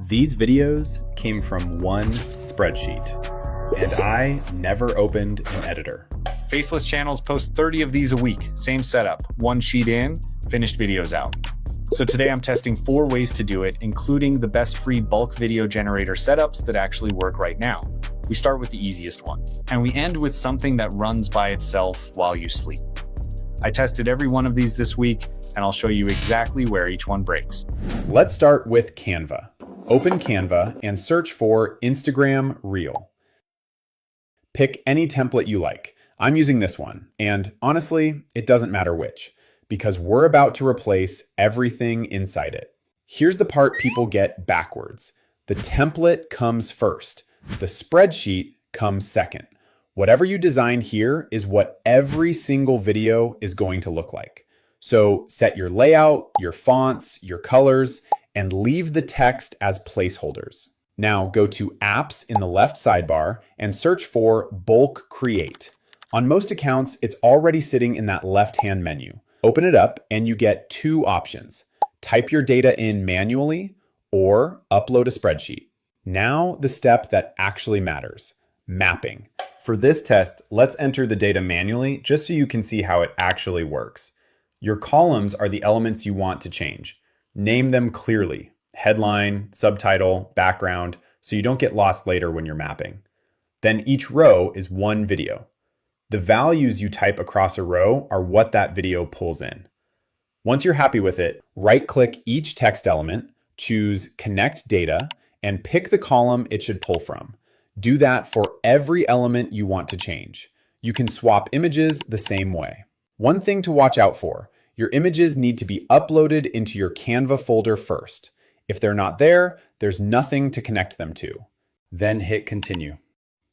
These videos came from one spreadsheet, and I never opened an editor. Faceless channels post 30 of these a week. Same setup, one sheet in, finished videos out. So today I'm testing 4 ways to do it, including the best free bulk video generator setups that actually work right now. We start with the easiest one, and we end with something that runs by itself while you sleep. I tested every one of these this week, and I'll show you exactly where each one breaks. Let's start with Canva. Open Canva and search for Instagram Reel. Pick any template you like. I'm using this one, and honestly, it doesn't matter which, because we're about to replace everything inside it. Here's the part people get backwards. The template comes first. The spreadsheet comes second. Whatever you design here is what every single video is going to look like. So set your layout, your fonts, your colors, and leave the text as placeholders. Now go to Apps in the left sidebar and search for Bulk Create. On most accounts, it's already sitting in that left-hand menu. Open it up and you get 2 options. Type your data in manually or upload a spreadsheet. Now the step that actually matters, mapping. For this test, let's enter the data manually just so you can see how it actually works. Your columns are the elements you want to change. Name them clearly, headline, subtitle, background, so you don't get lost later when you're mapping. Then each row is one video. The values you type across a row are what that video pulls in. Once you're happy with it, right-click each text element, choose Connect Data, and pick the column it should pull from. Do that for every element you want to change. You can swap images the same way. One thing to watch out for, your images need to be uploaded into your Canva folder first. If they're not there, there's nothing to connect them to. Then hit Continue.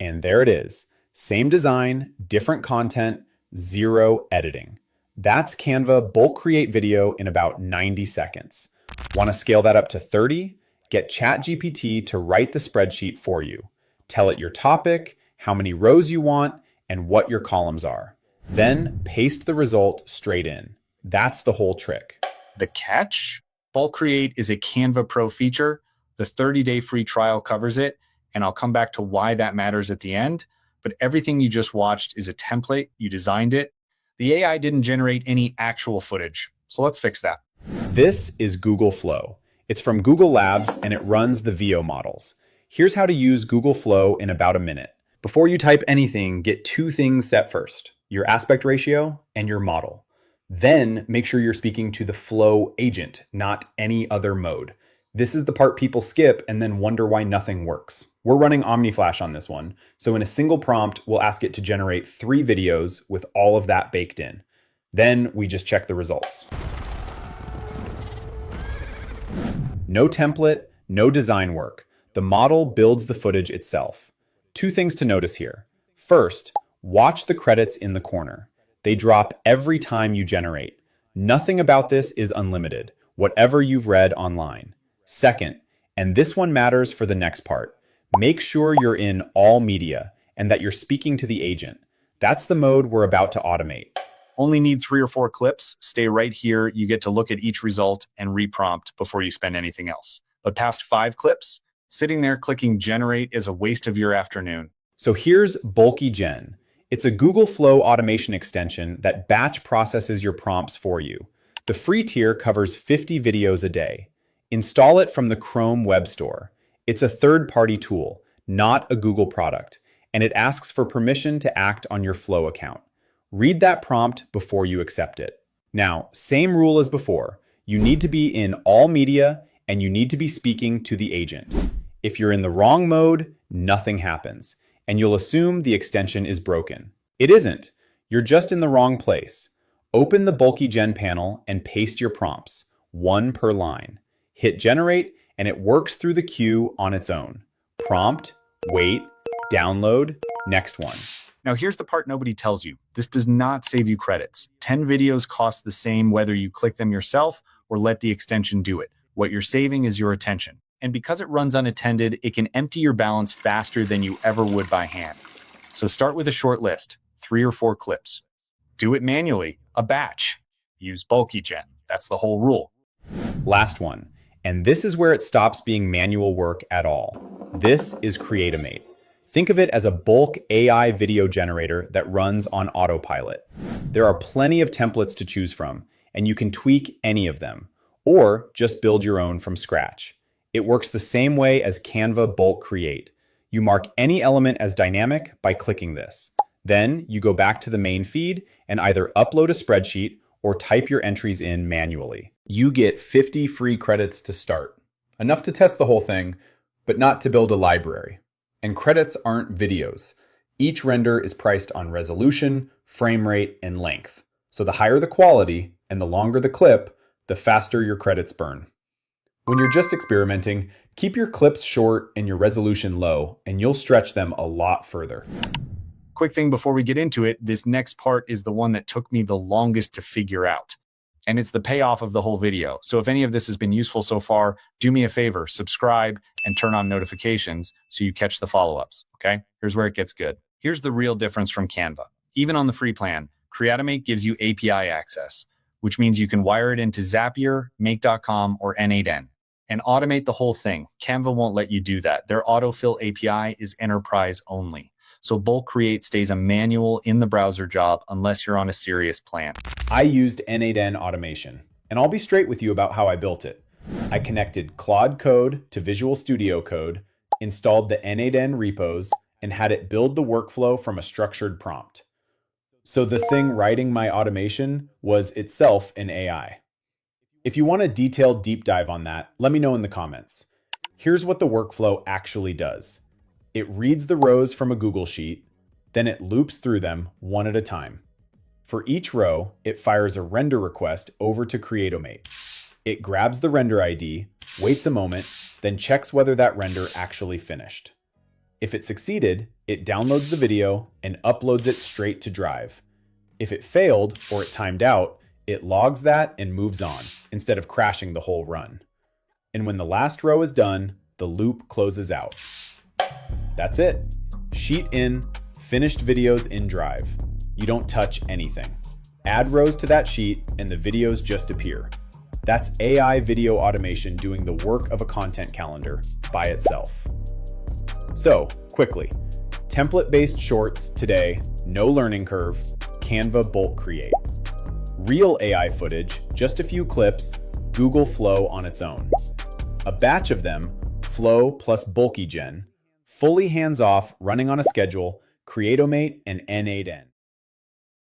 And there it is. Same design, different content, 0 editing. That's Canva Bulk Create Video in about 90 seconds. Want to scale that up to 30? Get ChatGPT to write the spreadsheet for you. Tell it your topic, how many rows you want, and what your columns are. Then paste the result straight in. That's the whole trick. The catch? Bulk Create is a Canva Pro feature. The 30-day free trial covers it, and I'll come back to why that matters at the end. But everything you just watched is a template. You designed it. The AI didn't generate any actual footage. So let's fix that. This is Google Flow. It's from Google Labs, and it runs the VO models. Here's how to use Google Flow in about a minute. Before you type anything, get 2 things set first: your aspect ratio and your model. Then make sure you're speaking to the Flow agent, not any other mode. This is the part people skip and then wonder why nothing works. We're running OmniFlash on this one, so in a single prompt, we'll ask it to generate 3 videos with all of that baked in. Then we just check the results. No template, no design work. The model builds the footage itself. 2 things to notice here. First, watch the credits in the corner. They drop every time you generate. Nothing about this is unlimited, whatever you've read online. Second, and this one matters for the next part, make sure you're in all media and that you're speaking to the agent. That's the mode we're about to automate. Only need 3 or 4 clips. Stay right here. You get to look at each result and reprompt before you spend anything else. But past 5 clips, sitting there clicking generate is a waste of your afternoon. So here's Bulky Gen. It's a Google Flow automation extension that batch processes your prompts for you. The free tier covers 50 videos a day. Install it from the Chrome Web Store. It's a third-party tool, not a Google product, and it asks for permission to act on your Flow account. Read that prompt before you accept it. Now, same rule as before. You need to be in all media and you need to be speaking to the agent. If you're in the wrong mode, nothing happens, and you'll assume the extension is broken. It isn't. You're just in the wrong place. Open the Bulky Gen panel and paste your prompts, 1 per line. Hit generate, and it works through the queue on its own. Prompt, wait, download, next one. Now here's the part nobody tells you. This does not save you credits. 10 videos cost the same whether you click them yourself or let the extension do it. What you're saving is your attention. And because it runs unattended, it can empty your balance faster than you ever would by hand. So start with a short list, 3 or 4 clips. Do it manually, a batch. Use Bulky Gen. That's the whole rule. Last one. And this is where it stops being manual work at all. This is Creatomate. Think of it as a bulk AI video generator that runs on Autopilot. There are plenty of templates to choose from, and you can tweak any of them, or just build your own from scratch. It works the same way as Canva Bulk Create. You mark any element as dynamic by clicking this. Then you go back to the main feed and either upload a spreadsheet or type your entries in manually. You get 50 free credits to start. Enough to test the whole thing, but not to build a library. And credits aren't videos. Each render is priced on resolution, frame rate, and length. So the higher the quality and the longer the clip, the faster your credits burn. When you're just experimenting, keep your clips short and your resolution low, and you'll stretch them a lot further. Quick thing before we get into it, this next part is the one that took me the longest to figure out. And it's the payoff of the whole video. So if any of this has been useful so far, do me a favor, subscribe and turn on notifications so you catch the follow-ups, okay? Here's where it gets good. Here's the real difference from Canva. Even on the free plan, Creatomate gives you API access, which means you can wire it into Zapier, Make.com, or N8N and automate the whole thing. Canva won't let you do that. Their autofill API is enterprise only. So Bulk Create stays a manual in the browser job unless you're on a serious plan. I used N8N automation, and I'll be straight with you about how I built it. I connected Claude code to Visual Studio Code, installed the N8N repos, and had it build the workflow from a structured prompt. So the thing writing my automation was itself an AI. If you want a detailed deep dive on that, let me know in the comments. Here's what the workflow actually does. It reads the rows from a Google Sheet, then it loops through them one at a time. For each row, it fires a render request over to Creatomate. It grabs the render ID, waits a moment, then checks whether that render actually finished. If it succeeded, it downloads the video and uploads it straight to Drive. If it failed or it timed out, it logs that and moves on, instead of crashing the whole run. And when the last row is done, the loop closes out. That's it. Sheet in, finished videos in Drive. You don't touch anything. Add rows to that sheet and the videos just appear. That's AI video automation doing the work of a content calendar by itself. So, quickly, template-based shorts today, no learning curve, Canva Bulk Create. Real AI footage, just a few clips, Google Flow on its own. A batch of them, Flow plus Bulky Gen, fully hands-off, running on a schedule, Creatomate and N8N.